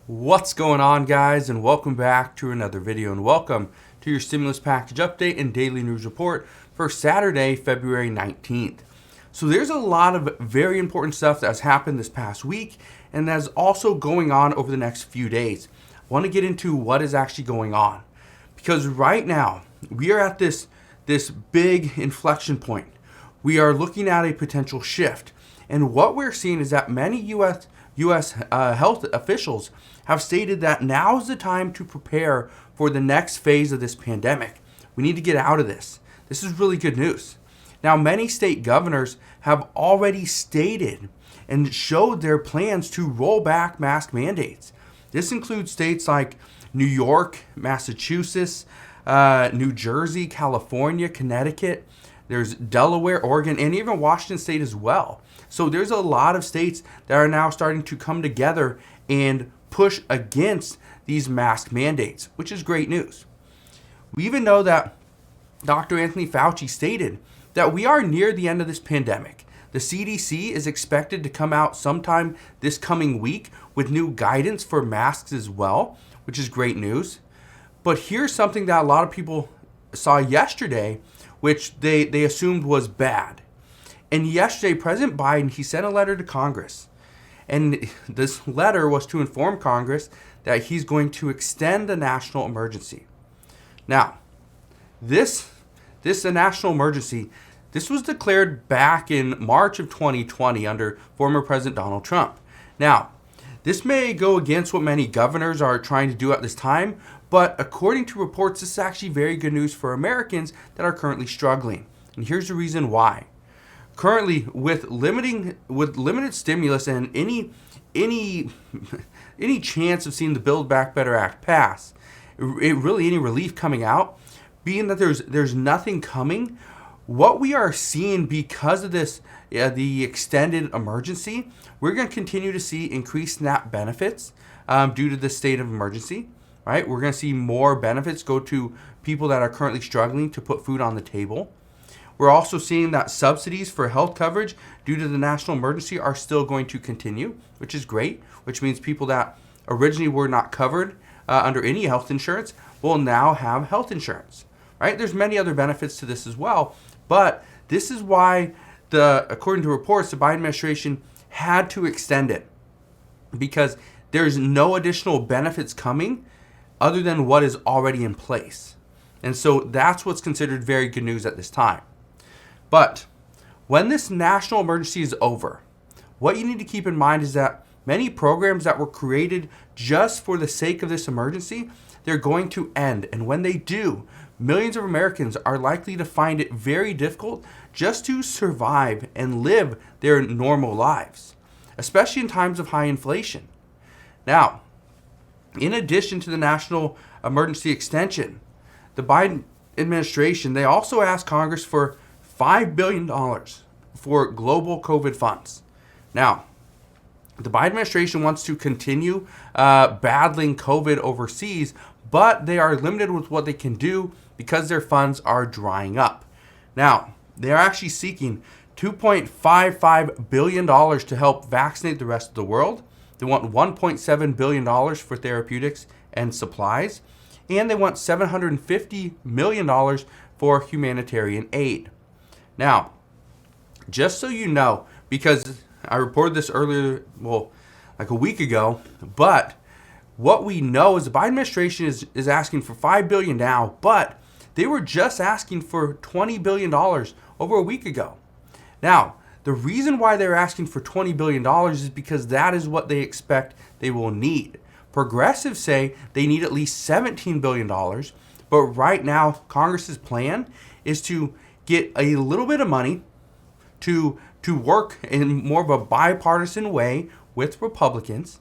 What's going on, guys, and welcome back to another video, and welcome to your stimulus package update and daily news report for Saturday, February 19th. So there's a lot of very important stuff that has happened this past week and that's also going on over the next few days. I want to get into what is actually going on because right now we are at this big inflection point. We are looking at a potential shift, and what we're seeing is that many U.S. Health officials have stated that now is the time to prepare for the next phase of this pandemic. We need to get out of this. This is really good news. Now, many state governors have already stated and showed their plans to roll back mask mandates. This includes states like New York, Massachusetts, New Jersey, California, Connecticut. There's Delaware, Oregon, and even Washington State as well. So there's a lot of states that are now starting to come together and push against these mask mandates, which is great news. We even know that Dr. Anthony Fauci stated that we are near the end of this pandemic. The CDC is expected to come out sometime this coming week with new guidance for masks as well, which is great news. But here's something that a lot of people saw yesterday, which they assumed was bad. And yesterday, President Biden, he sent a letter to Congress. And this letter was to inform Congress that he's going to extend the national emergency. Now, this national emergency, this was declared back in March of 2020 under former President Donald Trump. Now, this may go against what many governors are trying to do at this time, but according to reports, this is actually very good news for Americans that are currently struggling. And here's the reason why. Currently, with limited stimulus and any chance of seeing the Build Back Better Act pass, really any relief coming out, being that there's nothing coming, what we are seeing because of this, the extended emergency, we're going to continue to see increased SNAP benefits due to the state of emergency. Right, we're going to see more benefits go to people that are currently struggling to put food on the table. We're also seeing that subsidies for health coverage due to the national emergency are still going to continue, which is great, which means people that originally were not covered under any health insurance will now have health insurance, right? There's many other benefits to this as well, but this is why, according to reports, the Biden administration had to extend it because there's no additional benefits coming other than what is already in place. And so that's what's considered very good news at this time. But when this national emergency is over, what you need to keep in mind is that many programs that were created just for the sake of this emergency, they're going to end. And when they do, millions of Americans are likely to find it very difficult just to survive and live their normal lives, especially in times of high inflation. Now, in addition to the national emergency extension, the Biden administration, they also asked Congress for $5 billion for global COVID funds. Now, the Biden administration wants to continue battling COVID overseas, but they are limited with what they can do because their funds are drying up. Now, they are actually seeking $2.55 billion to help vaccinate the rest of the world. They want $1.7 billion for therapeutics and supplies, and they want $750 million for humanitarian aid. Now, just so you know, because I reported this earlier, like a week ago, but what we know is the Biden administration is asking for $5 billion now, but they were just asking for $20 billion over a week ago. Now, the reason why they're asking for $20 billion is because that is what they expect they will need. Progressives say they need at least $17 billion, but right now, Congress's plan is to get a little bit of money to work in more of a bipartisan way with Republicans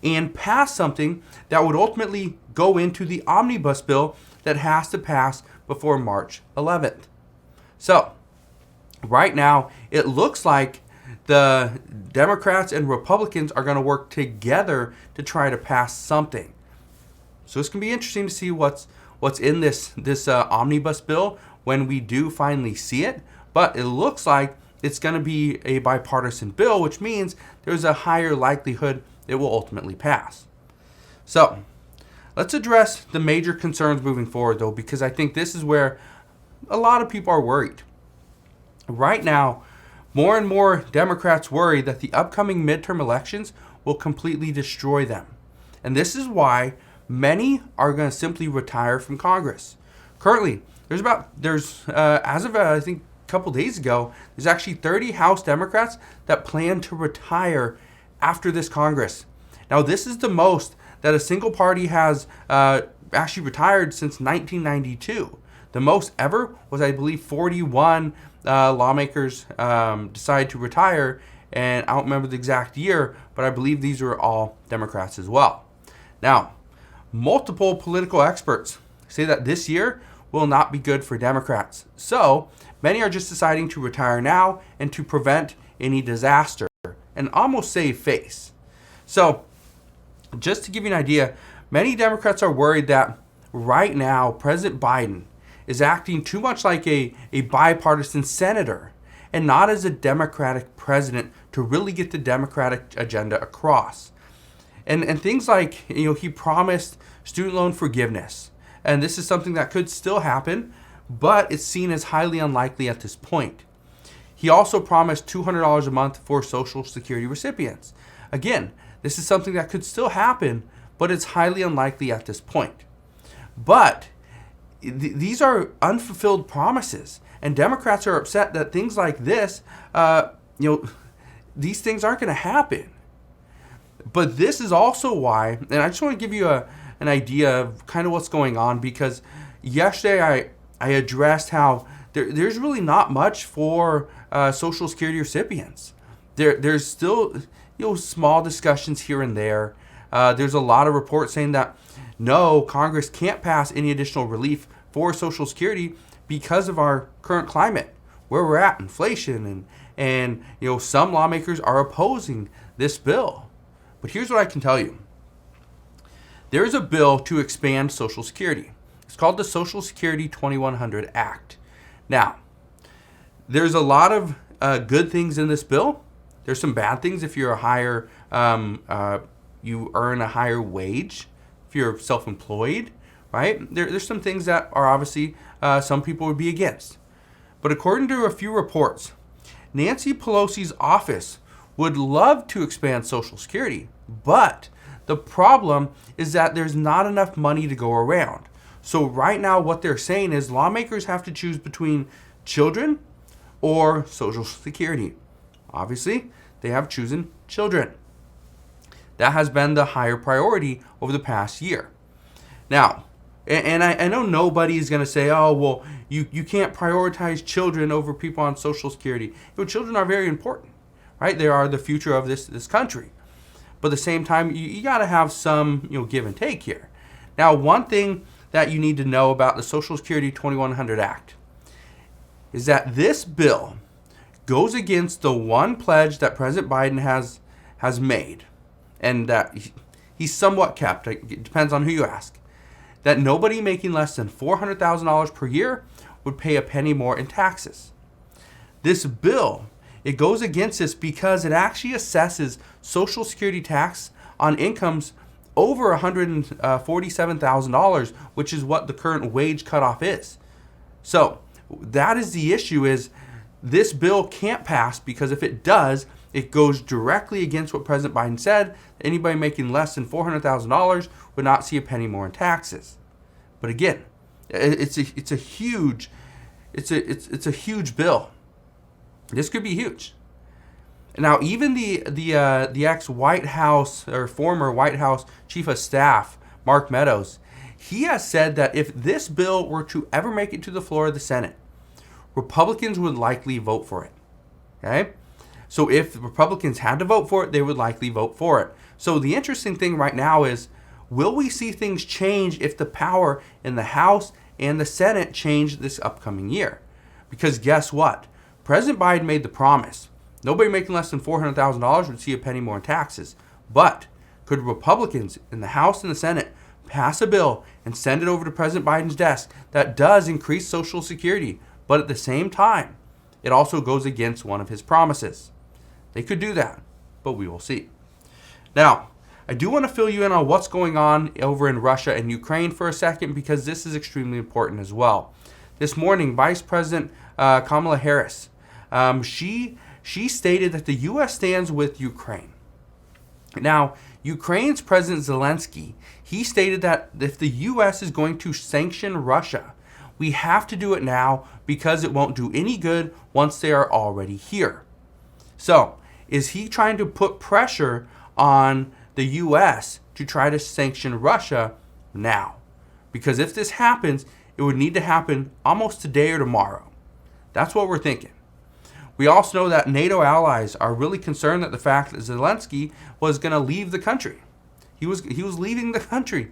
and pass something that would ultimately go into the omnibus bill that has to pass before March 11th. So, right now, it looks like the Democrats and Republicans are going to work together to try to pass something. So it's going to be interesting to see what's in this omnibus bill when we do finally see it. But it looks like it's going to be a bipartisan bill, which means there's a higher likelihood it will ultimately pass. So let's address the major concerns moving forward, though, because I think this is where a lot of people are worried. Right now, more and more Democrats worry that the upcoming midterm elections will completely destroy them. And this is why many are going to simply retire from Congress. Currently, as of I think a couple days ago, there's actually 30 House Democrats that plan to retire after this Congress. Now, this is the most that a single party has actually retired since 1992. The most ever was, I believe, 41 lawmakers decided to retire, and I don't remember the exact year, but I believe these were all Democrats as well. Now, multiple political experts say that this year will not be good for Democrats. So many are just deciding to retire now and to prevent any disaster and almost save face. So just to give you an idea, many Democrats are worried that right now President Biden is acting too much like a bipartisan senator and not as a Democratic president to really get the Democratic agenda across. And things like, he promised student loan forgiveness. And this is something that could still happen, but it's seen as highly unlikely at this point. He also promised $200 a month for Social Security recipients. Again, this is something that could still happen, but it's highly unlikely at this point. But these are unfulfilled promises, and Democrats are upset that things like this, these things aren't going to happen. But this is also why, and I just want to give you an idea of kind of what's going on, because yesterday I addressed how there's really not much for Social Security recipients. There's still small discussions here and there. There's a lot of reports saying that no, Congress can't pass any additional relief for Social Security because of our current climate, where we're at, inflation, and some lawmakers are opposing this bill. But here's what I can tell you. There is a bill to expand Social Security. It's called the Social Security 2100 Act. Now, there's a lot of good things in this bill. There's some bad things if you're you earn a higher wage, if you're self-employed, right? There's some things that are obviously some people would be against. But according to a few reports, Nancy Pelosi's office would love to expand Social Security, but the problem is that there's not enough money to go around. So right now what they're saying is lawmakers have to choose between children or Social Security. Obviously, they have chosen children. That has been the higher priority over the past year. Now, and I know nobody is going to say, oh, well, you can't prioritize children over people on Social Security. Children are very important, right? They are the future of this country. But at the same time, you got to have some give and take here. Now, one thing that you need to know about the Social Security 2100 Act is that this bill goes against the one pledge that President Biden has made, and that he's somewhat kept. It depends on who you ask. That nobody making less than $400,000 per year would pay a penny more in taxes. This bill, it goes against this because it actually assesses Social Security tax on incomes over $147,000, which is what the current wage cutoff is. So that is the issue, is this bill can't pass because if it does, it goes directly against what President Biden said. Anybody making less than $400,000 would not see a penny more in taxes. But again, it's a huge bill. This could be huge. Now, even the ex-White House or former White House Chief of Staff, Mark Meadows, he has said that if this bill were to ever make it to the floor of the Senate, Republicans would likely vote for it. Okay? So if the Republicans had to vote for it, they would likely vote for it. So the interesting thing right now is, will we see things change if the power in the House and the Senate change this upcoming year? Because guess what? President Biden made the promise. Nobody making less than $400,000 would see a penny more in taxes. But could Republicans in the House and the Senate pass a bill and send it over to President Biden's desk that does increase Social Security, but at the same time, it also goes against one of his promises? They could do that, but we will see. Now, I do want to fill you in on what's going on over in Russia and Ukraine for a second, because this is extremely important as well. This morning, Vice President Kamala Harris, she stated that the U.S. stands with Ukraine. Now, Ukraine's President Zelensky, he stated that if the U.S. is going to sanction Russia, we have to do it now because it won't do any good once they are already here. So, is he trying to put pressure on the U.S. to try to sanction Russia now? Because if this happens, it would need to happen almost today or tomorrow. That's what we're thinking. We also know that NATO allies are really concerned that the fact that Zelensky was going to leave the country. He was leaving the country.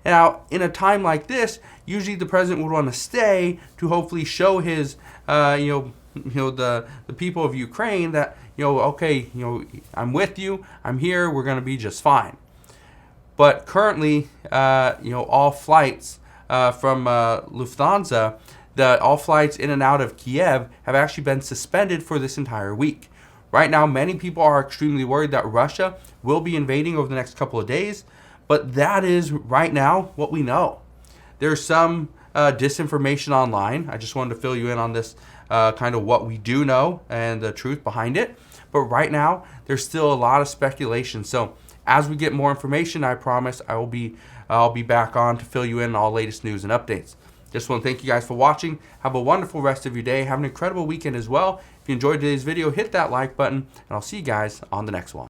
Now, in a time like this, usually the president would want to stay to hopefully show his, the people of Ukraine that, okay, I'm with you, I'm here, we're going to be just fine. But currently, all flights from Lufthansa, all flights in and out of Kiev have actually been suspended for this entire week. Right now, many people are extremely worried that Russia will be invading over the next couple of days, but that is right now what we know. There's some disinformation online. I just wanted to fill you in on this kind of what we do know and the truth behind it. But right now, there's still a lot of speculation. So as we get more information, I promise I'll be back on to fill you in on all latest news and updates. Just want to thank you guys for watching. Have a wonderful rest of your day. Have an incredible weekend as well. If you enjoyed today's video, hit that like button, and I'll see you guys on the next one.